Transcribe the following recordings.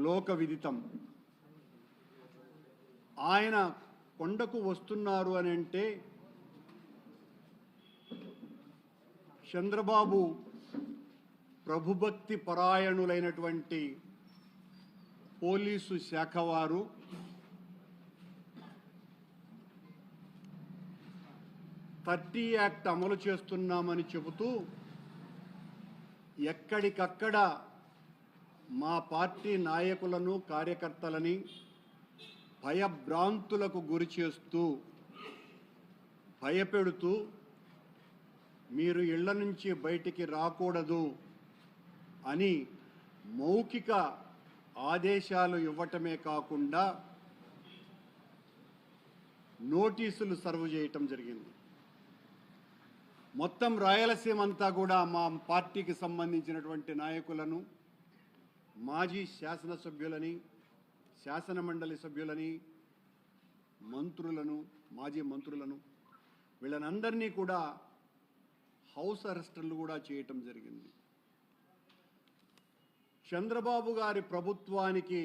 లోక విదితం. ఆయన కొండకు వస్తున్నారు అని అంటే చంద్రబాబు ప్రభుభక్తి పరాయణులైనటువంటి పోలీసు శాఖ వారు థర్టీ యాక్ట్ అమలు చేస్తున్నామని చెబుతూ ఎక్కడికక్కడ మా పార్టీ నాయకులను కార్యకర్తలని భయభ్రాంతులకు గురి చేస్తూ భయపెడుతూ మీరు ఇళ్ల నుంచి బయటికి రాకూడదు అని మౌఖిక ఆదేశాలు ఇవ్వటమే కాకుండా నోటీసులు సర్వ్ చేయటం జరిగింది. మొత్తం రాయలసీమ అంతా కూడా మా పార్టీకి సంబంధించినటువంటి నాయకులను, మాజీ శాసనసభ్యులని, శాసనమండలి సభ్యులని, మంత్రులను, మాజీ మంత్రులను, వీళ్ళనందరినీ కూడా హౌస్ అరెస్టులు కూడా చేయటం జరిగింది. చంద్రబాబు గారి ప్రభుత్వానికి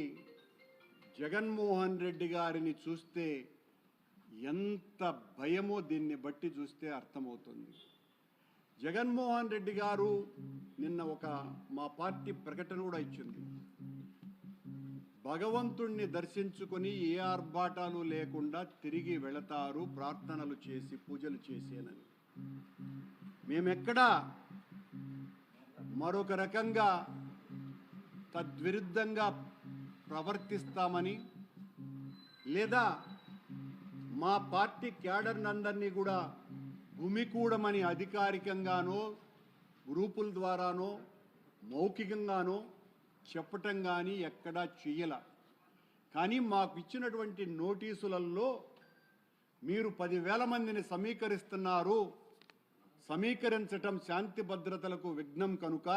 జగన్మోహన్ రెడ్డి గారిని చూస్తే ఎంత భయమో దీన్ని బట్టి చూస్తే అర్థమవుతుంది. జగన్మోహన్ రెడ్డి గారు నిన్న మా పార్టీ ప్రకటన కూడా ఇచ్చింది. భగవంతుణ్ణి దర్శించుకొని ఏ ఆర్భాటాలు లేకుండా తిరిగి వెళతారు ప్రార్థనలు చేసి పూజలు చేసేనని. మేమెక్కడా మరొక రకంగా తద్విరుద్ధంగా ప్రవర్తిస్తామని లేదా మా పార్టీ క్యాడర్నందరినీ కూడా గుమికూడమని అధికారికంగానో గ్రూపుల ద్వారానో మౌఖికంగానో చెప్పటం కానీ ఎక్కడా చెయ్యాల. కానీ మాకు ఇచ్చినటువంటి నోటీసులలో మీరు 10,000 మందిని సమీకరిస్తున్నారు, సమీకరించటం శాంతి భద్రతలకు విఘ్నం కనుక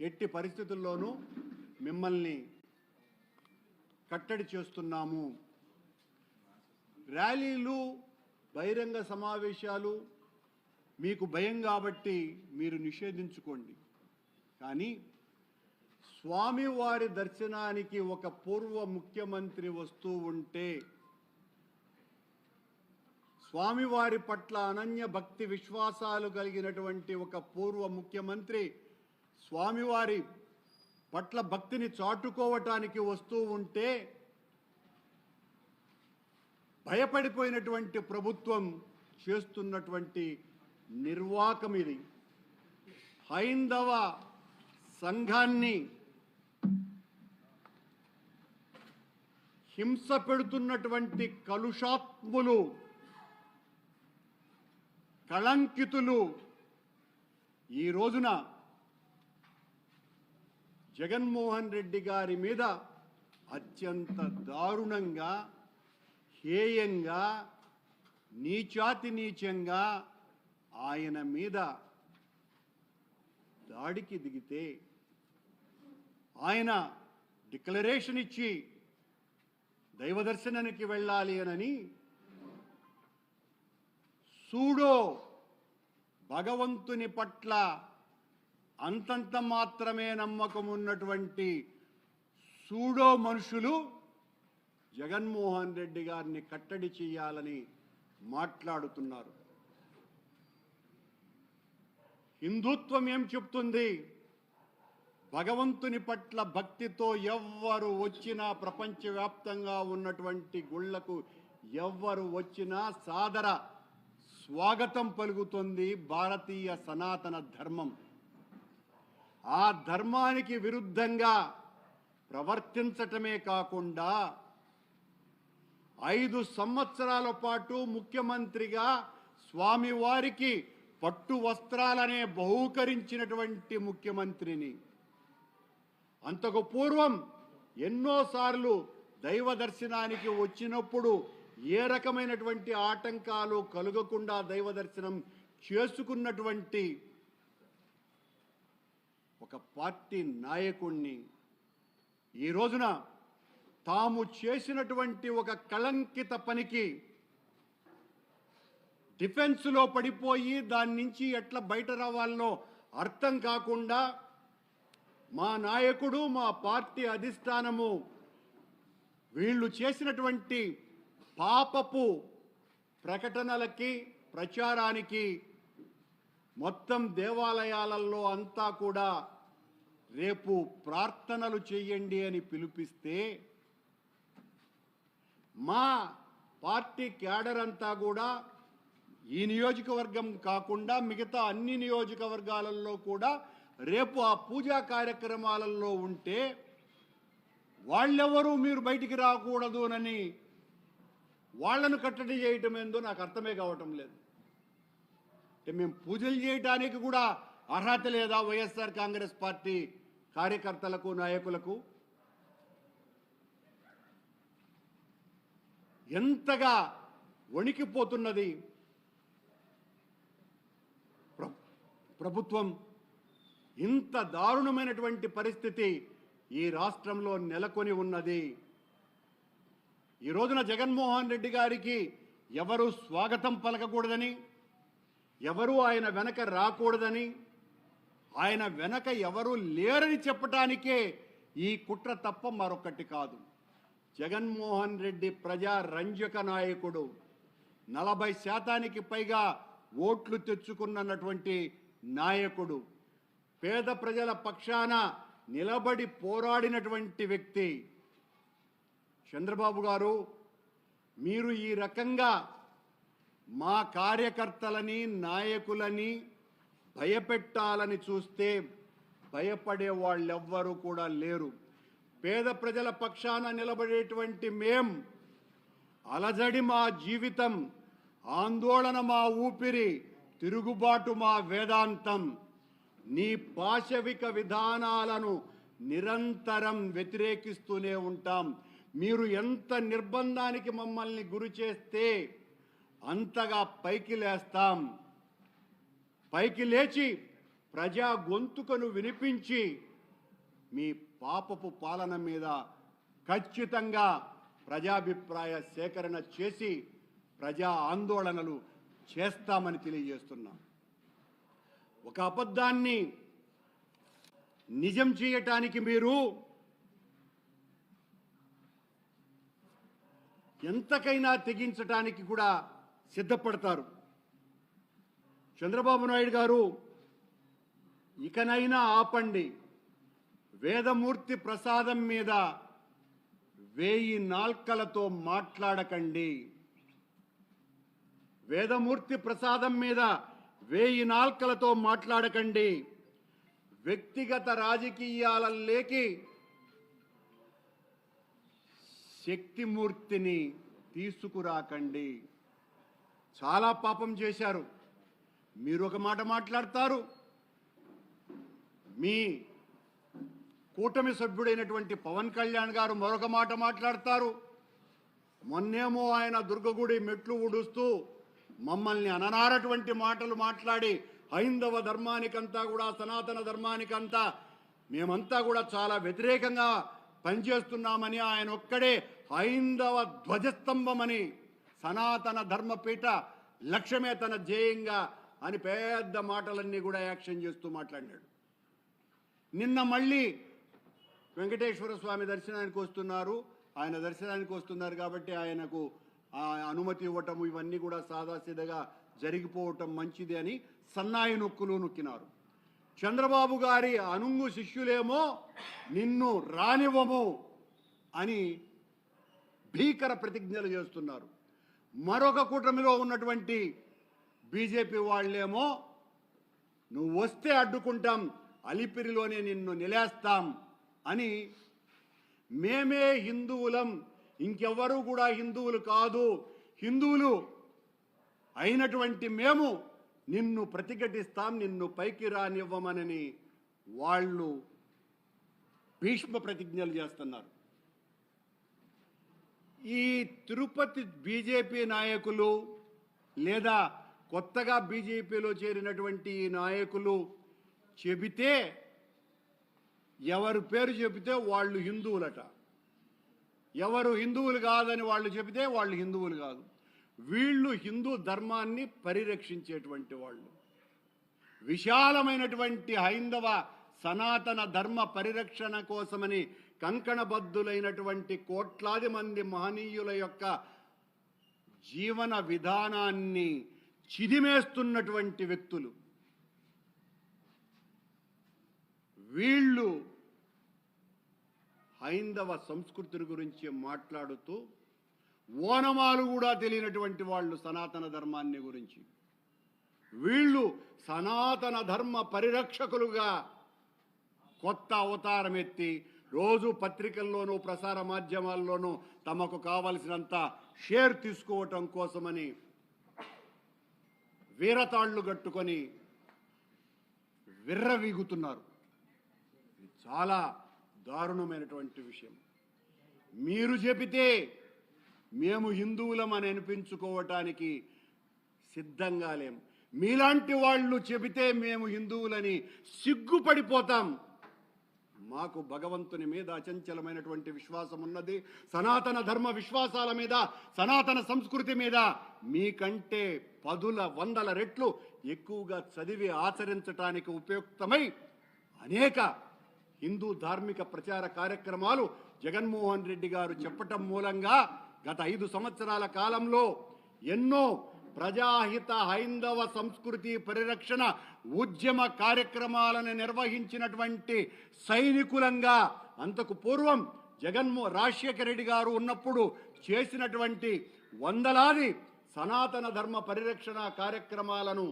ఎట్టి పరిస్థితుల్లోనూ మిమ్మల్ని కట్టడి చేస్తున్నాము. ర్యాలీలు, బహిరంగ సమావేశాలు మీకు భయం కాబట్టి మీరు నిషేధించుకోండి. కానీ స్వామివారి దర్శనానికి ఒక పూర్వ ముఖ్యమంత్రి వస్తూ ఉంటే, స్వామివారి పట్ల అనన్య భక్తి విశ్వాసాలు కలిగినటువంటి ఒక పూర్వ ముఖ్యమంత్రి స్వామివారి పట్ల భక్తిని చాటుకోవటానికి వస్తూ ఉంటే భయపడిపోయినటువంటి ప్రభుత్వం చేస్తున్నటువంటి నిర్వాకం ఇది. హైందవ సంఘాన్ని హింస పెడుతున్నటువంటి కలుషాత్ములు, కళంకితులు ఈ రోజున జగన్మోహన్ రెడ్డి గారి మీద అత్యంత దారుణంగా, హేయంగా, నీచాతి నీచంగా ఆయన మీద దాడికి దిగితే ఆయన డిక్లరేషన్ ఇచ్చి దైవ దర్శనానికి వెళ్ళాలి అని సూడో భగవంతుని పట్ల అంతంత మాత్రమే నమ్మకం ఉన్నటువంటి సూడో మనుషులు జగన్మోహన్ రెడ్డి గారిని కట్టడి చేయాలని మాట్లాడుతున్నారు. హిందుత్వం ఏం చెప్తుంది? భగవంతుని పట్ల భక్తితో ఎవ్వరు వచ్చినా, ప్రపంచవ్యాప్తంగా ఉన్నటువంటి గుళ్లకు ఎవ్వరు వచ్చినా సాదర స్వాగతం పలుకుతుంది భారతీయ సనాతన ధర్మం. ఆ ధర్మానికి విరుద్ధంగా ప్రవర్తించటమే కాకుండా 5 సంవత్సరాల పాటు ముఖ్యమంత్రిగా స్వామివారికి పట్టు వస్త్రాలనే బహూకరించినటువంటి ముఖ్యమంత్రిని, అంతకు పూర్వం ఎన్నోసార్లు దైవ దర్శనానికి వచ్చినప్పుడు ఏ రకమైనటువంటి ఆటంకాలు కలుగకుండా దైవ దర్శనం చేసుకున్నటువంటి ఒక పార్టీ నాయకుణ్ణి ఈ రోజున తాము చేసినటువంటి ఒక కళంకిత పనికి డిఫెన్స్లో పడిపోయి దాని నుంచి ఎట్లా బయట రావాలనో అర్థం కాకుండా మా నాయకుడు, మా పార్టీ అధిష్టానము వీళ్ళు చేసినటువంటి పాపపు ప్రకటనలకి, ప్రచారానికి మొత్తం దేవాలయాలలో అంతా కూడా రేపు ప్రార్థనలు చేయండి అని పిలిపిస్తే మా పార్టీ క్యాడర్ అంతా కూడా ఈ నియోజకవర్గం కాకుండా మిగతా అన్ని నియోజకవర్గాలలో కూడా రేపు ఆ పూజా కార్యక్రమాలలో ఉంటే వాళ్ళెవరూ మీరు బయటికి రాకూడదునని వాళ్లను కట్టడి చేయటం ఏందో నాకు అర్థమే కావటం లేదు. అంటే మేము పూజలు చేయడానికి కూడా అర్హత లేదా వైఎస్ఆర్ కాంగ్రెస్ పార్టీ కార్యకర్తలకు, నాయకులకు? ఎంతగా వణికిపోతున్నది ప్రభుత్వం. ఇంత దారుణమైనటువంటి పరిస్థితి ఈ రాష్ట్రంలో నెలకొని ఉన్నది. ఈ రోజున జగన్మోహన్ రెడ్డి గారికి ఎవరు స్వాగతం పలకకూడదని, ఎవరు ఆయన వెనక రాకూడదని, ఆయన వెనక ఎవరు లేరని చెప్పటానికే ఈ కుట్ర తప్ప మరొకటి కాదు. జగన్మోహన్ రెడ్డి ప్రజా రంజక నాయకుడు, 40% పైగా ఓట్లు తెచ్చుకున్నటువంటి నాయకుడు, పేద ప్రజల పక్షాన నిలబడి పోరాడినటువంటి వ్యక్తి చంద్రబాబు గారు. మీరు ఈ రకంగా మా కార్యకర్తలని, నాయకులని భయపెట్టాలని చూస్తే భయపడే వాళ్ళెవ్వరూ కూడా లేరు. పేద ప్రజల పక్షాన నిలబడేటువంటి మేం, అలజడి మా జీవితం, ఆందోళన మా ఊపిరి, తిరుగుబాటు మా వేదాంతం. నీ పాశవిక విధానాలను నిరంతరం వ్యతిరేకిస్తూనే ఉంటాం. మీరు ఎంత నిర్బంధానికి మమ్మల్ని గురి చేస్తే అంతగా పైకి లేస్తాం. పైకి లేచి ప్రజా గొంతుకను వినిపించి మీ పాపపు పాలన మీద ఖచ్చితంగా ప్రజాభిప్రాయ సేకరణ చేసి ప్రజా ఆందోళనలు చేస్తామని తెలియజేస్తున్నాం. ఒక అబద్ధాన్ని నిజం చేయటానికి మీరు ఎంతకైనా తెగించటానికి కూడా సిద్ధపడతారు. చంద్రబాబు నాయుడు గారు, ఇకనైనా ఆపండి. వేదమూర్తి ప్రసాదం మీద 1000 నాల్కలతో మాట్లాడకండి. వేదమూర్తి ప్రసాదం మీద 1000 నాల్కలతో మాట్లాడకండి. వ్యక్తిగత రాజకీయాలలోకి శక్తిమూర్తిని తీసుకురాకండి. చాలా పాపం చేశారు. మీరు ఒక మాట మాట్లాడతారు, మీ కూటమి సభ్యుడైనటువంటి పవన్ కళ్యాణ్ గారు మరొక మాట మాట్లాడతారు. మొన్నేమో ఆయన దుర్గగుడి మెట్లు ఊడుస్తూ మమ్మల్ని అననారటువంటి మాటలు మాట్లాడి హైందవ ధర్మానికంతా కూడా, సనాతన ధర్మానికంతా మేమంతా కూడా చాలా వ్యతిరేకంగా పనిచేస్తున్నామని, ఆయన ఒక్కడే హైందవ ధ్వజస్తంభమని, సనాతన ధర్మపీఠ లక్ష్యమే తన ధ్యేయంగా అని పెద్ద మాటలన్నీ కూడా యాక్షన్ చేస్తూ మాట్లాడినాడు. నిన్న మళ్ళీ వెంకటేశ్వర స్వామి దర్శనానికి వస్తున్నారు. ఆయన దర్శనానికి వస్తున్నారు కాబట్టి ఆయనకు అనుమతి ఇవ్వటం, ఇవన్నీ కూడా సాదాసీదగా జరిగిపోవటం మంచిది అని సన్నాయి నొక్కులు నొక్కినారు. చంద్రబాబు గారి అనుంగు శిష్యులేమో నిన్ను రానివ్వము అని భీకర ప్రతిజ్ఞలు చేస్తున్నారు. మరొక కూటమిలో ఉన్నటువంటి బీజేపీ వాళ్ళేమో నువ్వు వస్తే అడ్డుకుంటాం, అలిపిరిలోనే నిన్ను నిలేస్తాం అని, మేమే హిందువులం, ఇంకెవ్వరూ కూడా హిందువులు కాదు, హిందువులు అయినటువంటి మేము నిన్ను ప్రతిఘటిస్తాం, నిన్ను పైకి రానివ్వమనని వాళ్ళు భీష్మ ప్రతిజ్ఞలు చేస్తున్నారు. ఈ తిరుపతి బీజేపీ నాయకులు లేదా కొత్తగా బీజేపీలో చేరినటువంటి నాయకులు చెబితే, ఎవరు పేరు చెబితే వాళ్ళు హిందువులట, ఎవరు హిందువులు కాదని వాళ్ళు చెబితే వాళ్ళు హిందువులు కాదు. వీళ్ళు హిందూ ధర్మాన్ని పరిరక్షించేటువంటి వాళ్ళు, విశాలమైనటువంటి హైందవ సనాతన ధర్మ పరిరక్షణ కోసమని కంకణబద్ధులైనటువంటి కోట్లాది మంది మహనీయుల యొక్క జీవన విధానాన్ని చిదిమేస్తున్నటువంటి వ్యక్తులు వీళ్ళు హైందవ సంస్కృతిని గురించి మాట్లాడుతూ ఓనమాలు కూడా తెలియనటువంటి వాళ్ళు సనాతన ధర్మాన్ని గురించి వీళ్ళు సనాతన ధర్మ పరిరక్షకులుగా కొత్త అవతారం ఎత్తి రోజు పత్రికల్లోనూ ప్రసార మాధ్యమాల్లోనూ తమకు కావలసినంత షేర్ తీసుకోవటం కోసమని వీరతాళ్లు కట్టుకొని విర్రవీగుతున్నారు. ఇది చాలా దారుణమైనటువంటి విషయం. మీరు చెబితే మేము హిందువులమని అనిపించుకోవటానికి సిద్ధంగా లేం. మీలాంటి వాళ్ళు చెబితే మేము హిందువులని సిగ్గుపడిపోతాం. మాకు భగవంతుని మీద అచంచలమైనటువంటి విశ్వాసం ఉన్నది. సనాతన ధర్మ విశ్వాసాల మీద, సనాతన సంస్కృతి మీద మీకంటే పదుల వందల రెట్లు ఎక్కువగా చదివి ఆచరించటానికి ఉపయుక్తమై అనేక హిందూ ధార్మిక ప్రచార కార్యక్రమాలు జగన్మోహన్ రెడ్డి గారు చెప్పటం మూలంగా గత 5 సంవత్సరాల కాలంలో ఎన్నో ప్రజాహిత హైందవ సంస్కృతి పరిరక్షణ ఉద్యమ కార్యక్రమాలను నిర్వహించినటువంటి సైనికులంగా, అంతకు పూర్వం రాజశేఖర రెడ్డి గారు ఉన్నప్పుడు చేసినటువంటి వందలాది సనాతన ధర్మ పరిరక్షణ కార్యక్రమాలను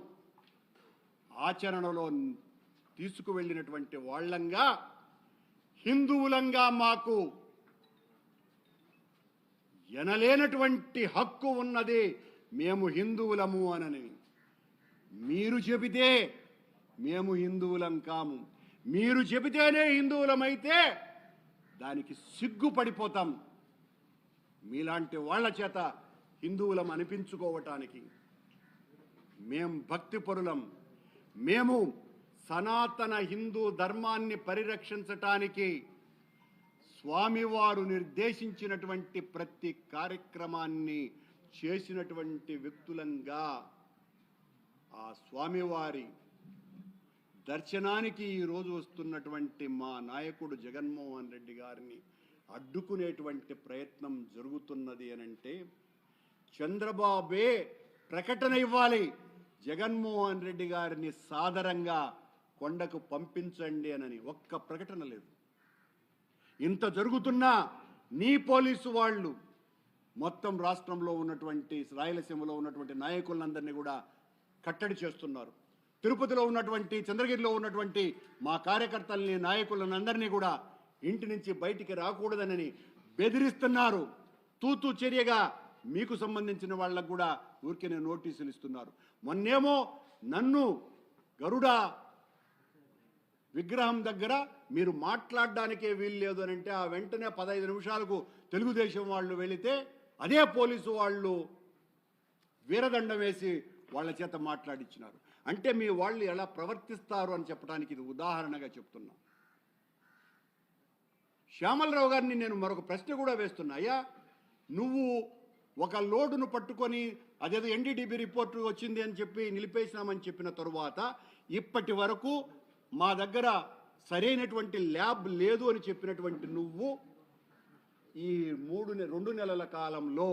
ఆచరణలో తీసుకువెళ్ళినటువంటి వాళ్ళంగా, హిందువులంగా మాకు ఎనలేనటువంటి హక్కు ఉన్నది, మేము హిందువులము అనని మీరు చెబితే మేము హిందువులం కాము. మీరు చెబితేనే హిందువులమైతే దానికి సిగ్గుపడిపోతాం. మీలాంటి వాళ్ళ చేత హిందువులం అనిపించుకోవటానికి మేం భక్తిపరులం. మేము సనాతన హిందూ ధర్మాన్ని పరిరక్షించటానికి స్వామివారు నిర్దేశించినటువంటి ప్రతి కార్యక్రమాన్ని చేసినటువంటి వ్యక్తులంగా ఆ స్వామివారి దర్శనానికి ఈరోజు వస్తున్నటువంటి మా నాయకుడు జగన్మోహన్ రెడ్డి గారిని అడ్డుకునేటువంటి ప్రయత్నం జరుగుతున్నది అనంటే చంద్రబాబే ప్రకటన ఇవ్వాలి. జగన్మోహన్ రెడ్డి గారిని సాదరంగా కొండకు పంపించండి అనని ఒక్క ప్రకటన లేదు. ఇంత జరుగుతున్నా నీ పోలీసు వాళ్ళు మొత్తం రాష్ట్రంలో ఉన్నటువంటి, రాయలసీమలో ఉన్నటువంటి నాయకులందరినీ కూడా కట్టడి చేస్తున్నారు. తిరుపతిలో ఉన్నటువంటి, చంద్రగిరిలో ఉన్నటువంటి మా కార్యకర్తల్ని, నాయకులందరినీ కూడా ఇంటి నుంచి బయటికి రాకూడదనని బెదిరిస్తున్నారు. తూతూ చర్యగా మీకు సంబంధించిన వాళ్ళకు కూడా ఊరికే నోటీసులు ఇస్తున్నారు. మొన్నేమో నన్ను గరుడ విగ్రహం దగ్గర మీరు మాట్లాడడానికే వీలు లేదు అని అంటే, ఆ వెంటనే 15 నిమిషాలకు తెలుగుదేశం వాళ్ళు వెళితే అదే పోలీసు వాళ్ళు వీరదండం వేసి వాళ్ళ చేత మాట్లాడించినారు. అంటే మీ వాళ్ళు ఎలా ప్రవర్తిస్తారు అని చెప్పడానికి ఇది ఉదాహరణగా చెప్తున్నా. శ్యామలరావు గారిని నేను మరొక ప్రశ్న కూడా వేస్తున్నా. అయ్యా, నువ్వు ఒక లోడును పట్టుకొని అదేదో ఎన్డీడీబీ రిపోర్టు వచ్చింది అని చెప్పి నిలిపేసినామని చెప్పిన తరువాత ఇప్పటి వరకు మా దగ్గర సరైనటువంటి ల్యాబ్ లేదు అని చెప్పినటువంటి నువ్వు ఈ 2 నెలల కాలంలో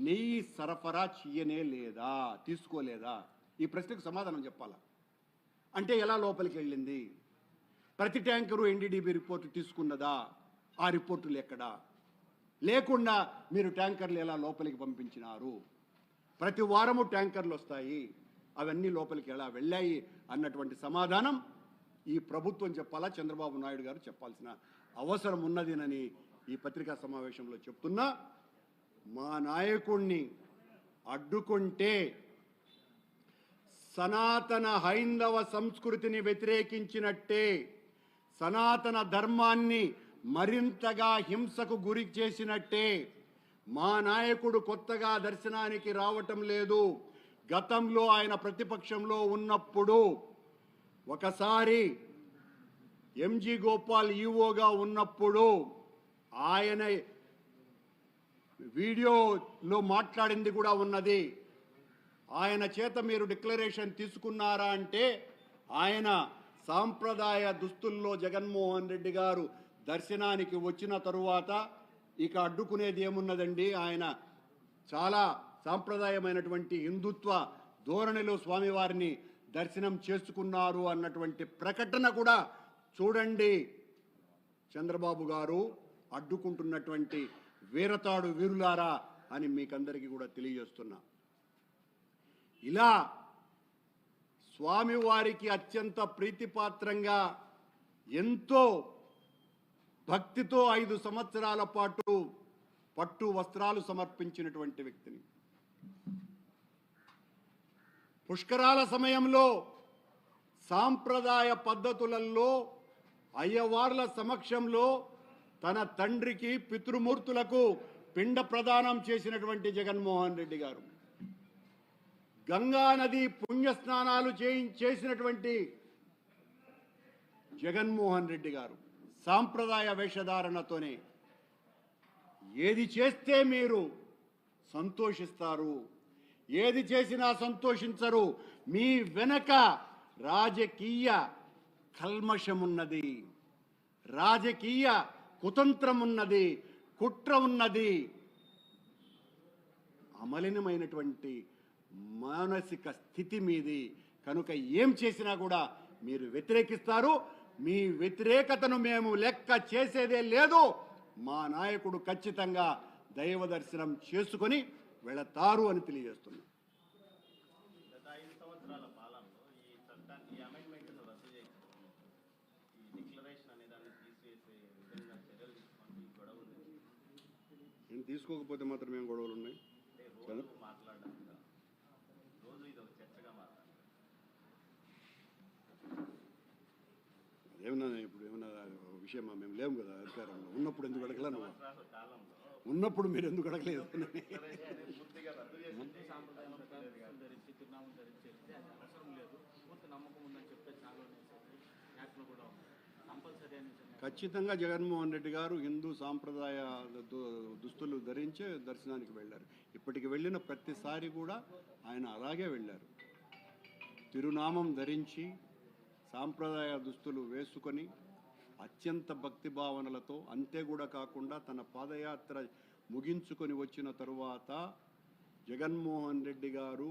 నెయ్యి సరఫరా చేయనే లేదా, తీసుకోలేదా? ఈ ప్రశ్నకు సమాధానం చెప్పాలా. అంటే ఎలా లోపలికి వెళ్ళింది? ప్రతి ట్యాంకరు ఎన్డీడీబీ రిపోర్టు తీసుకున్నదా? ఆ రిపోర్టులు ఎక్కడా? లేకుండా మీరు ట్యాంకర్లు ఎలా లోపలికి పంపించినారు? ప్రతి వారము ట్యాంకర్లు వస్తాయి, అవన్నీ లోపలికి ఎలా వెళ్ళాయి అన్నటువంటి సమాధానం ఈ ప్రభుత్వం చెప్పాలా, చంద్రబాబు నాయుడు గారు చెప్పాల్సిన అవసరం ఉన్నదినని ఈ పత్రికా సమావేశంలో చెప్తున్నా. మా నాయకుణ్ణి అడ్డుకుంటే సనాతన హైందవ సంస్కృతిని వ్యతిరేకించినట్టే, సనాతన ధర్మాన్ని మరింతగా హింసకు గురి చేసినట్టే. మా నాయకుడు కొత్తగా దర్శనానికి రావటం లేదు. గతంలో ఆయన ప్రతిపక్షంలో ఉన్నప్పుడు ఒకసారి ఎంజీ గోపాల్ ఈవోగా ఉన్నప్పుడు ఆయన వీడియోలో మాట్లాడింది కూడా ఉన్నది. ఆయన చేత మీరు డిక్లరేషన్ తీసుకున్నారా అంటే ఆయన సాంప్రదాయ దుస్తుల్లో జగన్మోహన్ రెడ్డి గారు దర్శనానికి వచ్చిన తరువాత ఇక అడ్డుకునేది ఏమున్నదండి? ఆయన చాలా సాంప్రదాయమైనటువంటి హిందుత్వ ధోరణిలో స్వామివారిని దర్శనం చేసుకున్నారు అన్నటువంటి ప్రకటన కూడా చూడండి. చంద్రబాబు గారు అడ్డుకుంటున్నటువంటి వీరతాడు వీరులారా అని మీకందరికీ కూడా తెలియజేస్తున్నా. ఇలా స్వామివారికి అత్యంత ప్రీతిపాత్రంగా ఎంతో భక్తితో 5 సంవత్సరాల పాటు పట్టు వస్త్రాలు సమర్పించినటువంటి వ్యక్తిని, పుష్కరాల సమయంలో సాంప్రదాయ పద్ధతులలో అయ్యవార్ల సమక్షంలో తన తండ్రికి పితృమూర్తులకు పిండ ప్రదానం చేసినటువంటి జగన్మోహన్ రెడ్డి గారు, గంగా నది పుణ్యస్నానాలు చేసినటువంటి జగన్మోహన్ రెడ్డి గారు సాంప్రదాయ వేషధారణతోనే ఏది చేస్తే మీరు సంతోషిస్తారు, ఏది చేసినా సంతోషించరు, మీ వెనక రాజకీయ కల్మషమున్నది, రాజకీయ కుతంత్రం ఉన్నది, కుట్ర ఉన్నది, అమలినమైనటువంటి మానసిక స్థితి మీది. కనుక ఏం చేసినా కూడా మీరు వ్యతిరేకిస్తారు. మీ వ్యతిరేకతను మేము లెక్క చేసేదే లేదు. మా నాయకుడు ఖచ్చితంగా దైవ దర్శనం చేసుకొని వెళతారు అని తెలియజేస్తున్నాం. గత 5 సంవత్సరాల పాలనలో ఈ చట్టాన్ని అమెండ్మెంట్ను రద్దు చేసి ఈ డిక్లరేషన్ అనే దాన్ని తీసివేసే విధంగా చర్యలు తీసుకుంటూ ఈ గొడవ ఉంది. నేను తీసుకోకపోతే మాత్రం ఏం గొడవలు ఉన్నాయి? రోజు మాట్లాడడం రోజు ఇది ఒక చర్చగా మాట్లాడారు. ఏమన్నా ఇప్పుడు ఏమన్నా విషయమా? మేము లేము కదా అధికారంలో. ఉన్నప్పుడు ఎందుకు అడగలే? నువ్వు కాలంలో ఉన్నప్పుడు మీరు ఎందుకు అడగలేదు? పూర్తిగా రద్దు చేసి సాంప్రదాయం ప్రకారం ధరించి తిరునామం ధరించి వెళ్తే అది అవసరం లేదు, పూర్తి నమ్మకం ఉందని చెప్పే చాలా యాక్ట్లో కూడా కంపల్సరీ అని ఖచ్చితంగా జగన్మోహన్ రెడ్డి గారు హిందూ సాంప్రదాయ దుస్తులు ధరించే దర్శనానికి వెళ్ళారు. ఇప్పటికి వెళ్ళిన ప్రతిసారి కూడా ఆయన అలాగే వెళ్ళారు. తిరునామం ధరించి సాంప్రదాయ దుస్తులు వేసుకొని అత్యంత భక్తి భావనలతో, అంతే కూడా కాకుండా తన పాదయాత్ర ముగించుకొని వచ్చిన తరువాత జగన్మోహన్ రెడ్డి గారు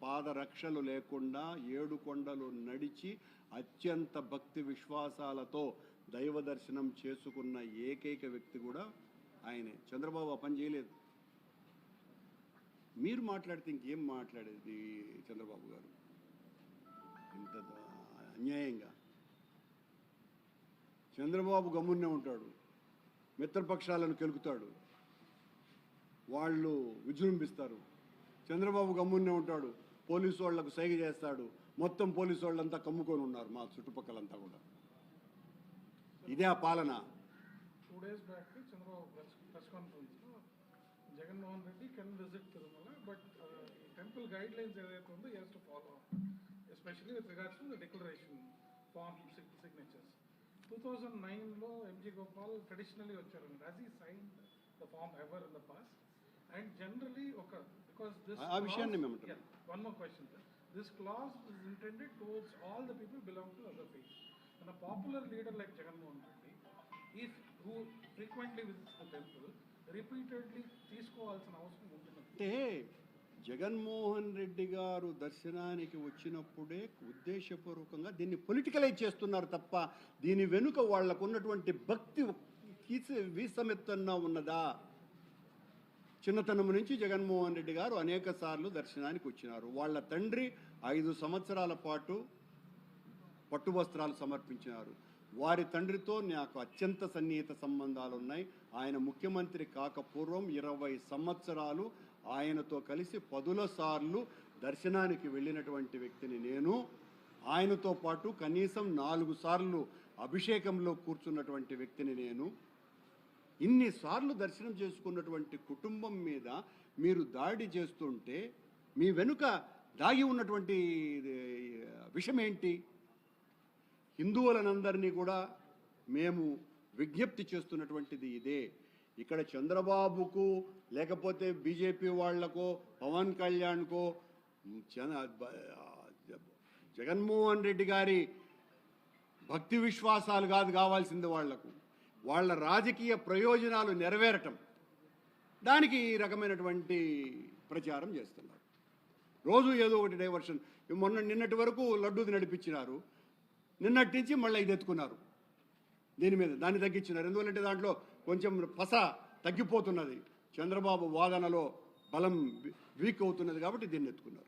పాదరక్షలు లేకుండా 7 కొండలు నడిచి అత్యంత భక్తి విశ్వాసాలతో దైవ దర్శనం చేసుకున్న ఏకైక వ్యక్తి కూడా ఆయనే. చంద్రబాబు ఆ పని చేయలేదు. మీరు మాట్లాడితే ఇంకేం మాట్లాడేది చంద్రబాబు గారు? ఇంత అన్యాయంగా చంద్రబాబు గమ్మునే ఉంటాడు, మిత్రపక్షాలను కెలుకుతాడు, వాళ్ళు విజృంభిస్తారు. చంద్రబాబు గమ్మునే ఉంటాడు, పోలీసు వాళ్లకు సైగ చేస్తాడు. మొత్తం పోలీసు వాళ్ళంతా కమ్ముకొని ఉన్నారు మా చుట్టుపక్కలంతా కూడా. ఇదే ఆ పాలన. 2 days back Chandrababu press conference లో Jaganmohan Reddy can visit Tirumala, but temple guideline ఏదైతే ఉందో he has to follow, especially with regards to the declaration form signatures. 2009లో ఎంజీ గోపాల్ ట్రెడిషనల్లీ వచ్చారండి. Has he signed the form ever in the past? And generally because this ఆ విషయాన్ని మేము అంటాం. One more question, sir. This clause is intended towards all the people belong to other faiths. And a popular leader like Jagannath Reddy, who frequently visits the temple, repeatedly తీసుకోవాల్సిన అవసరం ఉంటుంది. అంటే జగన్మోహన్ రెడ్డి గారు దర్శనానికి వచ్చినప్పుడే ఉద్దేశపూర్వకంగా దీన్ని పొలిటికలైజ్ చేస్తున్నారు తప్ప దీని వెనుక వాళ్లకు ఉన్నటువంటి భక్తి వీసమెత్తన్నా ఉన్నదా? చిన్నతనం నుంచి జగన్మోహన్ రెడ్డి గారు అనేక సార్లు దర్శనానికి వచ్చినారు. వాళ్ళ తండ్రి 5 సంవత్సరాల పాటు పట్టు వస్త్రాలు సమర్పించినారు. వారి తండ్రితో నాకు అత్యంత సన్నిహిత సంబంధాలు ఉన్నాయి. ఆయన ముఖ్యమంత్రి కాకపూర్వం 20 సంవత్సరాలు ఆయనతో కలిసి 10 సార్లు దర్శనానికి వెళ్ళినటువంటి వ్యక్తిని నేను. ఆయనతో పాటు కనీసం 4 సార్లు అభిషేకంలో కూర్చున్నటువంటి వ్యక్తిని నేను. ఇన్నిసార్లు దర్శనం చేసుకున్నటువంటి కుటుంబం మీద మీరు దాడి చేస్తుంటే మీ వెనుక దాగి ఉన్నటువంటి విషయం ఏంటి? హిందువులనందరినీ కూడా మేము విజ్ఞప్తి చేస్తున్నటువంటిది ఇదే. ఇక్కడ చంద్రబాబుకు లేకపోతే బీజేపీ వాళ్లకో పవన్ కళ్యాణ్కో జగన్మోహన్ రెడ్డి గారి భక్తి విశ్వాసాలు కాదు కావాల్సింది వాళ్లకు, వాళ్ళ రాజకీయ ప్రయోజనాలు నెరవేరటం. దానికి ఈ రకమైనటువంటి ప్రచారం చేస్తున్నారు. రోజు ఏదో ఒకటి డైవర్షన్. నిన్నటి వరకు లడ్డూది నడిపించినారు, నిన్నటి నుంచి మళ్ళీ ఇది ఎత్తుకున్నారు. దీని మీద దాన్ని తగ్గించినారు. ఎందువల్లంటే దాంట్లో కొంచెం పస తగ్గిపోతున్నది, చంద్రబాబు వాదనలో బలం వీక్ అవుతున్నది కాబట్టి దీన్ని ఎత్తుకున్నారు.